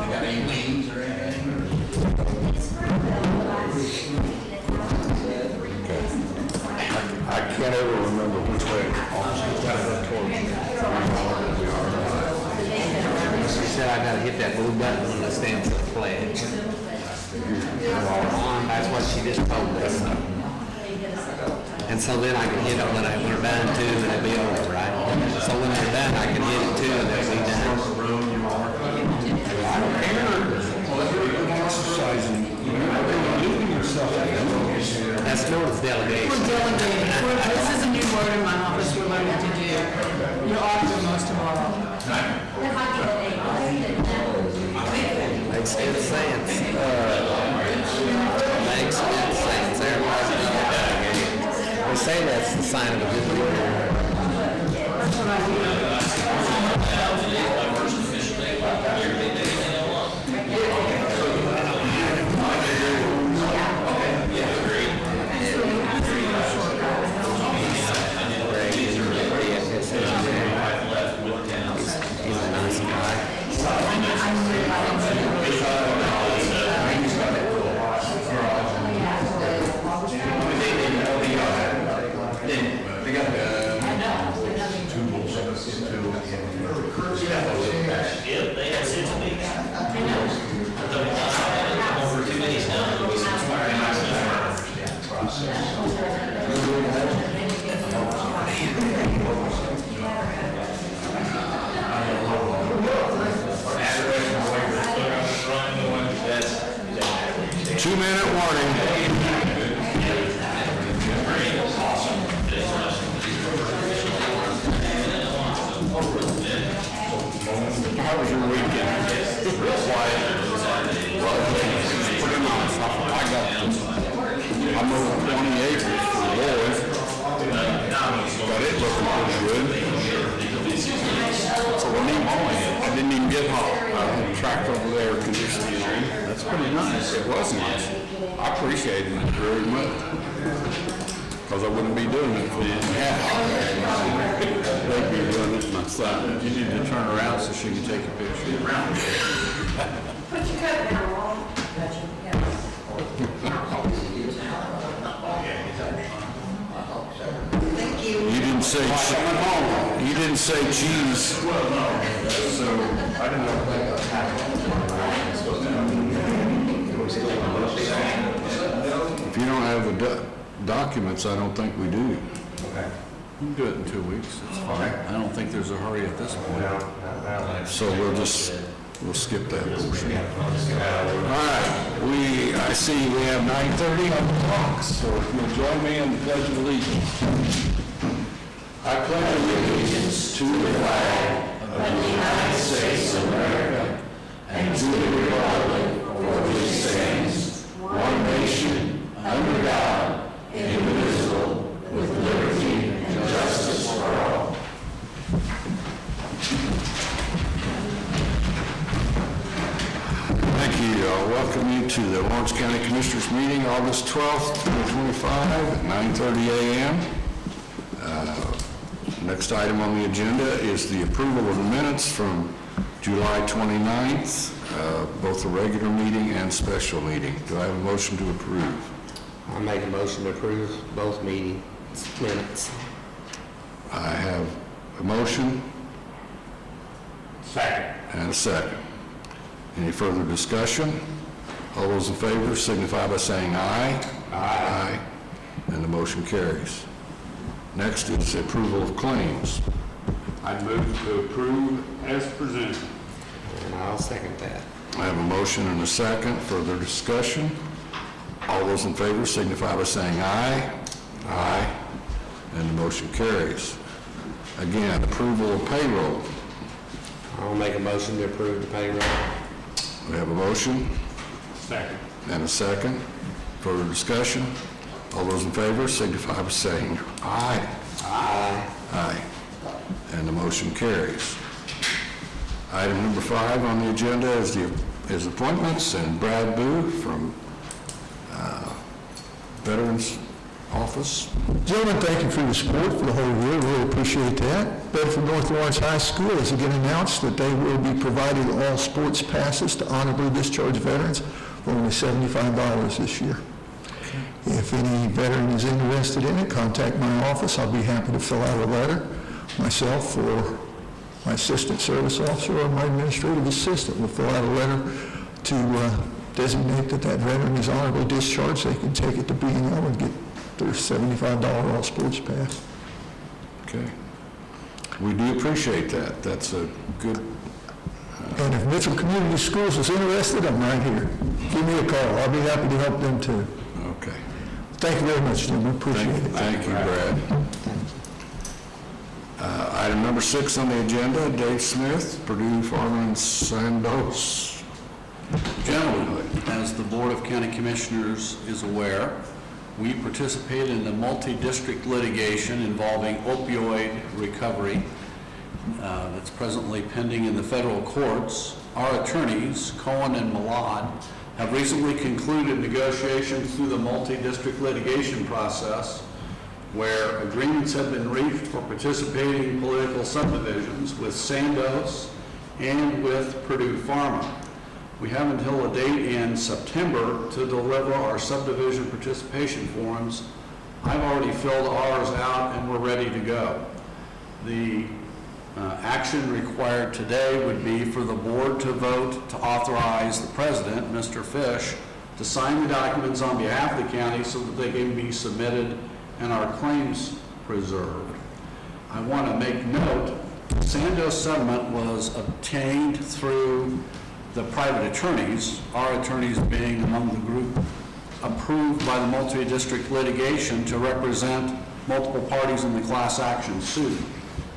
got any wings or anything? I can't ever remember which way. She said I gotta hit that blue button when it stands for the pledge. That's what she just told us. And so then I can hit it when we're done too, and it'll be over, right? So when they're done, I can hit it too, and it'll be done. I don't care. Exercising. Losing yourself. That's known as delegation. We're delegating. This is a new word in my office we're learning to do. You're off to most tomorrow. Makes good sense. Makes good sense. Everybody delegating. They say that's the sign of a good leader. That's what I do. He's a nice guy. They got Yep, they had 6 weeks. Over 2 days now, it'll be some inspiring Two-minute warning. How was your weekend? Real quiet. Pretty nice. I mowed 20 acres for the boys. Got it looking pretty good. So when he mowing it, I didn't even get home. I had a tractor over there conditioning on. That's pretty nice. It was nice. I appreciated it very much. Because I wouldn't be doing it if we didn't have it. They'd be doing it myself. You need to turn around so she can take a picture. But you cut it down wrong. Thank you. You didn't say, you didn't say cheese. Well, no, so I didn't know that was If you don't have the documents, I don't think we do. You can do it in 2 weeks, it's fine. I don't think there's a hurry at this point. So we'll skip that portion. All right, I see we have 9:30 on the clock, so if you'll join me in the Pledge of Allegiance. I pledge allegiance to the flag of the United States of America and to the republic for which it stands, one nation, under God, indivisible, with liberty and justice for all. Thank you. I'll welcome you to the Lawrence County Commissioners meeting, August 12th, 2025, at 9:30 a.m. Next item on the agenda is the approval of the minutes from July 29th, both the regular meeting and special meeting. Do I have a motion to approve? I make a motion to approve both meeting minutes. I have a motion Second. and a second. Any further discussion? All those in favor signify by saying aye. Aye. And the motion carries. Next is approval of claims. I move to approve as presented. And I'll second that. I have a motion and a second. Further discussion? All those in favor signify by saying aye. Aye. And the motion carries. Again, approval of payroll. I'll make a motion to approve the payroll. We have a motion Second. and a second. Further discussion? All those in favor signify by saying aye. Aye. Aye. And the motion carries. Item number 5 on the agenda is appointments, and Brad Boo from Veterans Office. Gentlemen, thank you for your support for the whole year. Really appreciate that. Bedford North Lawrence High School has again announced that they will be providing all sports passes to honorably discharged veterans for only $75 this year. If any veteran is interested in it, contact my office. I'll be happy to fill out a letter myself, or my assistant service officer or my administrative assistant will fill out a letter to designate that that veteran is honorably discharged. They can take it to B&O and get their $75 all sports pass. Okay. We do appreciate that. That's a good, And if Mitchell Community Schools is interested, I'm right here. Give me a call. I'll be happy to help them too. okay. Thank you very much, Jim. We appreciate it. Thank you, Brad. Item number 6 on the agenda, Dave Smith, Purdue Farmer and Sandos. Gentlemen, as the Board of County Commissioners is aware, we participated in the multi-district litigation involving opioid recovery that's presently pending in the federal courts. Our attorneys, Cohen and Malad, have recently concluded negotiations through the multi-district litigation process where agreements have been reached for participating political subdivisions with Sandos and with Purdue Pharma. We have until a date in September to deliver our subdivision participation forms. I've already filled ours out and we're ready to go. The action required today would be for the board to vote to authorize the president, Mr. Fish, to sign the documents on behalf of the county so that they can be submitted and our claims preserved. I want to make note, Sandos settlement was obtained through the private attorneys, our attorneys being among the group approved by the multi-district litigation to represent multiple parties in the class action suit.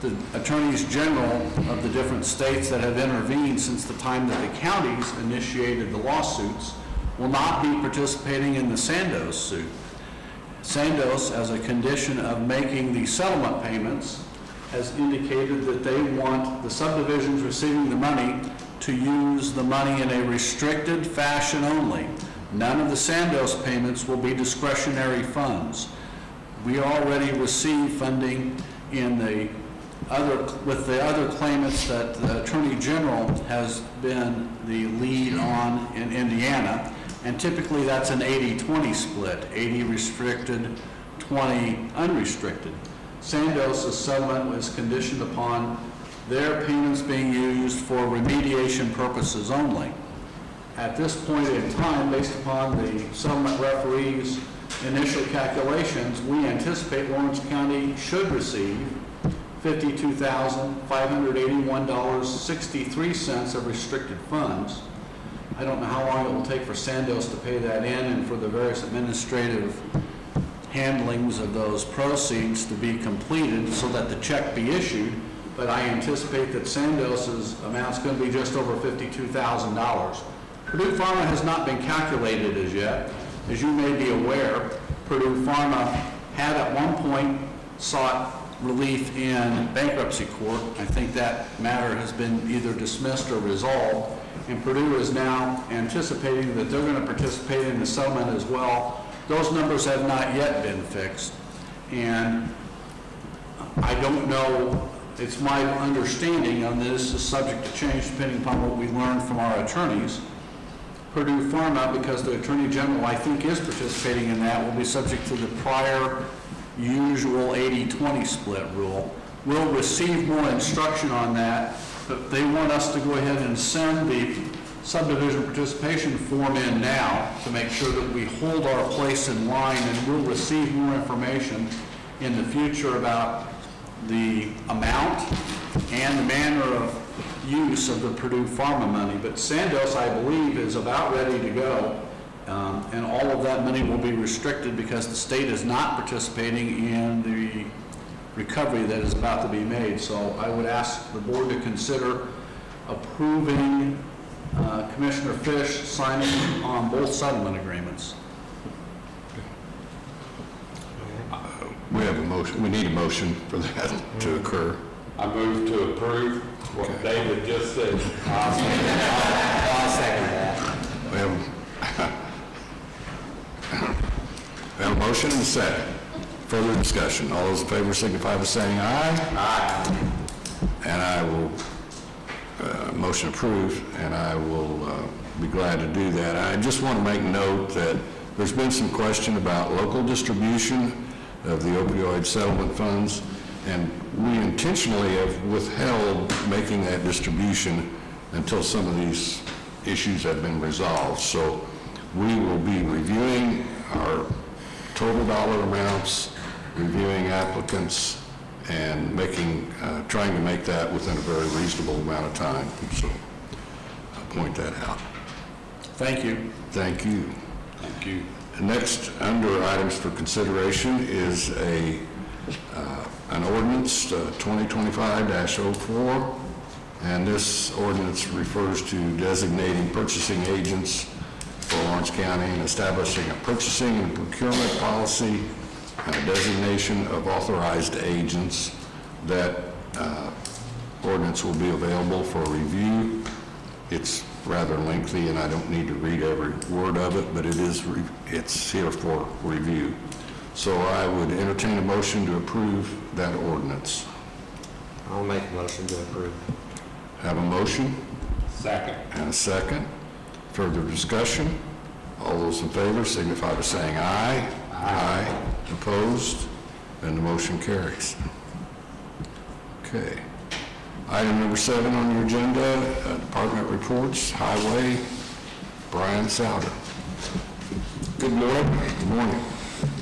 The attorneys general of the different states that have intervened since the time that the counties initiated the lawsuits will not be participating in the Sandos suit. Sandos, as a condition of making the settlement payments, has indicated that they want the subdivisions receiving the money to use the money in a restricted fashion only. None of the Sandos payments will be discretionary funds. We already receive funding in the with the other claimants that the Attorney General has been the lead on in Indiana, and typically that's an 80-20 split, 80 restricted, 20 unrestricted. Sandos' settlement was conditioned upon their payments being used for remediation purposes only. At this point in time, based upon the settlement referee's initial calculations, we anticipate Lawrence County should receive $52,581.63 of restricted funds. I don't know how long it will take for Sandos to pay that in and for the various administrative handlings of those proceeds to be completed so that the check be issued, but I anticipate that Sandos's amount is going to be just over $52,000. Purdue Pharma has not been calculated as yet. As you may be aware, Purdue Pharma had at one point sought relief in bankruptcy court. I think that matter has been either dismissed or resolved, and Purdue is now anticipating that they're going to participate in the settlement as well. Those numbers have not yet been fixed, and I don't know, it's my understanding, and this is subject to change depending upon what we learn from our attorneys, Purdue Pharma, because the Attorney General, I think, is participating in that, will be subject to the prior usual 80-20 split rule. We'll receive more instruction on that, but they want us to go ahead and send the subdivision participation form in now to make sure that we hold our place in line, and we'll receive more information in the future about the amount and the manner of use of the Purdue Pharma money. But Sandos, I believe, is about ready to go. And all of that money will be restricted because the state is not participating in the recovery that is about to be made. So I would ask the board to consider approving Commissioner Fish signing on both settlement agreements. We have a motion, we need a motion for that to occur. I move to approve what David just said. I'll second that. We have We have a motion and a second. Further discussion. All those in favor signify by saying aye. Aye. And I will, motion approved, and I will be glad to do that. I just want to make note that there's been some question about local distribution of the opioid settlement funds, and we intentionally have withheld making that distribution until some of these issues have been resolved. So we will be reviewing our total dollar amounts, reviewing applicants, and trying to make that within a very reasonable amount of time. So I'll point that out. Thank you. Thank you. Thank you. Next, under items for consideration is an ordinance, 2025-04, and this ordinance refers to designating purchasing agents for Lawrence County and establishing a purchasing and procurement policy and a designation of authorized agents. That ordinance will be available for review. It's rather lengthy, and I don't need to read every word of it, but it's here for review. So I would entertain a motion to approve that ordinance. I'll make a motion to approve. Have a motion Second. and a second. Further discussion? All those in favor signify by saying aye. Aye. Opposed? And the motion carries. Okay. Item number 7 on your agenda, department reports, Highway, Brian Souter. Good morning. Good morning.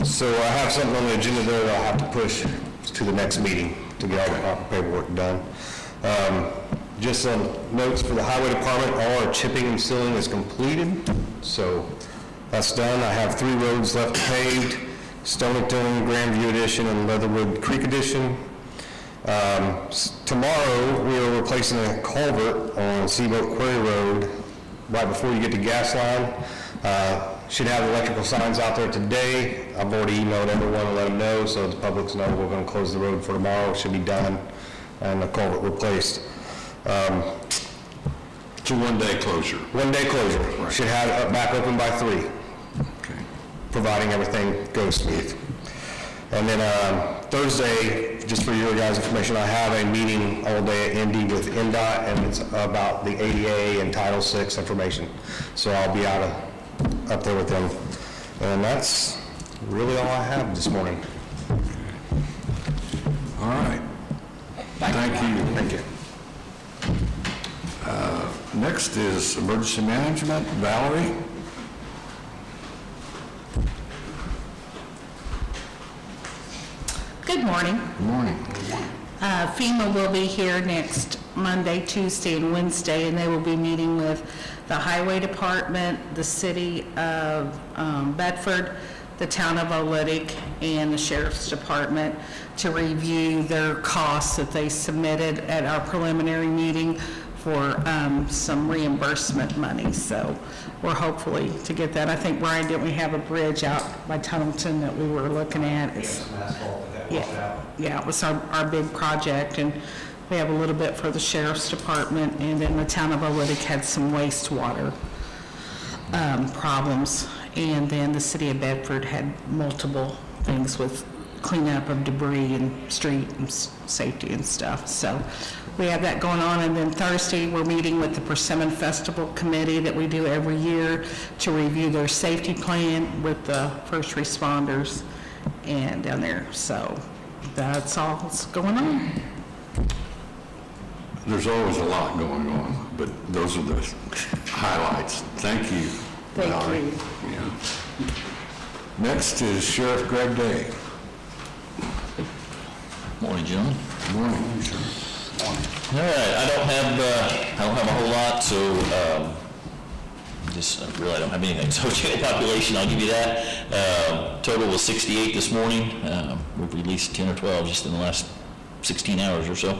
So I have something on the agenda there that I'll have to push to the next meeting to get all the proper paperwork done. Just some notes for the highway department, all our chipping and sealing is completed, so that's done. I have 3 roads left paved, Stonington, Grandview Edition, and Leatherwood Creek Edition. Tomorrow, we are replacing a culvert on Seaboat Quarry Road right before you get to gas line. Should have electrical signs out there today. I've already emailed everyone to let them know, so the public know we're going to close the road for tomorrow. It should be done, and the culvert replaced. It's a one-day closure. 1 day closure. Right. Should have it back open by 3, Okay. providing everything goes smooth. And then Thursday, just for your guys' information, I have a meeting all day at Indy with NDOT, and it's about the ADA and Title VI information. So I'll be up there with them. And that's really all I have this morning. All right. Thank you. Thank you. Next is emergency management. Valerie? Good morning. Good morning. FEMA will be here next Monday, Tuesday, and Wednesday, and they will be meeting with the Highway Department, the City of Bedford, the Town of Oolitic, and the Sheriff's Department to review their costs that they submitted at our preliminary meeting for some reimbursement money. So we're hopefully to get that. I think, Brian, didn't we have a bridge out by Tunnelton that we were looking at? Yeah, it was our big project, and we have a little bit for the Sheriff's Department, and then the Town of Oolitic had some wastewater problems, and then the City of Bedford had multiple things with cleanup of debris and street and safety and stuff. So we have that going on, and then Thursday we're meeting with the Persimmon Festival Committee that we do every year to review their safety plan with the first responders and down there. So that's all that's going on. There's always a lot going on, but those are the highlights. Thank you. Thank Valerie. you. Yeah. Next is Sheriff Greg Day. Morning, gentlemen. Good morning, sir. All right, I don't have a whole lot, so really I don't have anything. So jail population, I'll give you that. Total was 68 this morning. We've released 10 or 12 just in the last 16 hours or so.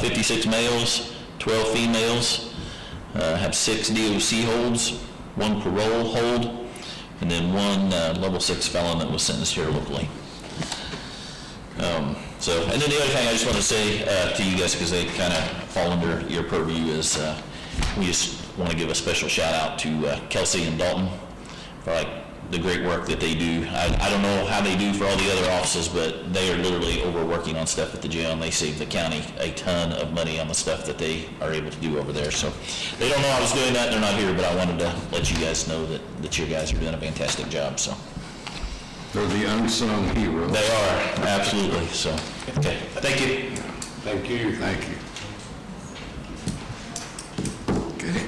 56 males, 12 females. Have 6 DOC holds, 1 parole hold, and then 1 level 6 felon that was sentenced here locally. And then the other thing I just want to say to you guys, because they kind of fall under your purview, is we just want to give a special shout out to Kelsey and Dalton for like the great work that they do. I don't know how they do for all the other offices, but they are literally overworking on stuff at the jail, and they save the county a ton of money on the stuff that they are able to do over there. So they don't know I was doing that, they're not here, but I wanted to let you guys know that you guys are doing a fantastic job, so. They're the unsung heroes. They are, absolutely, so, okay, thank you. Thank you. Thank you. Okay.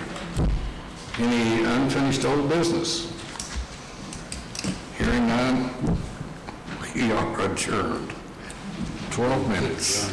Any unfinished old business? Hearing none, we are adjourned. 12 minutes.